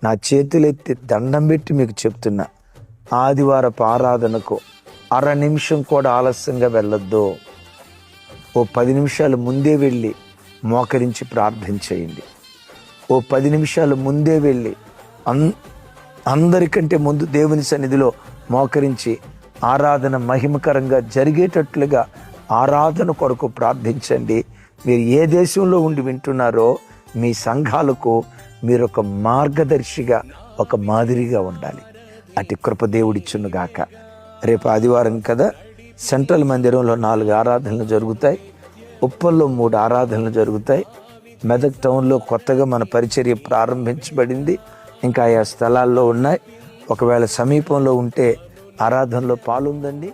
నా చేతులెత్తి దండం పెట్టి మీకు చెప్తున్నా, ఆదివారపు ఆరాధనకు అర నిమిషం కూడా ఆలస్యంగా వెళ్ళొద్దు. ఓ 10 నిమిషాలు ముందే వెళ్ళి మోకరించి ప్రార్థన చేయండి. ఓ 10 నిమిషాలు ముందే వెళ్ళి అందరికంటే ముందు దేవుని సన్నిధిలో మోకరించి ఆరాధన మహిమకరంగా జరిగేటట్లుగా ఆరాధన కొరకు ప్రార్థించండి. మీరు ఏ దేశంలో ఉండి వింటున్నారో మీ సంఘాలకు మీరు ఒక మార్గదర్శిగా, ఒక మాదిరిగా ఉండాలి. అటు కృప దేవుడిచ్చునుగాక. రేపు ఆదివారం కదా, సెంట్రల్ మందిరంలో 4 ఆరాధనలు జరుగుతాయి. ఉప్పల్లో 3 ఆరాధనలు జరుగుతాయి. మెదక్ టౌన్లో కొత్తగా మన పరిచర్య ప్రారంభించబడింది. ఇంకా ఆయా స్థలాల్లో ఉన్నాయి. ఒకవేళ సమీపంలో ఉంటే ఆరాధనలో పాలుందండి.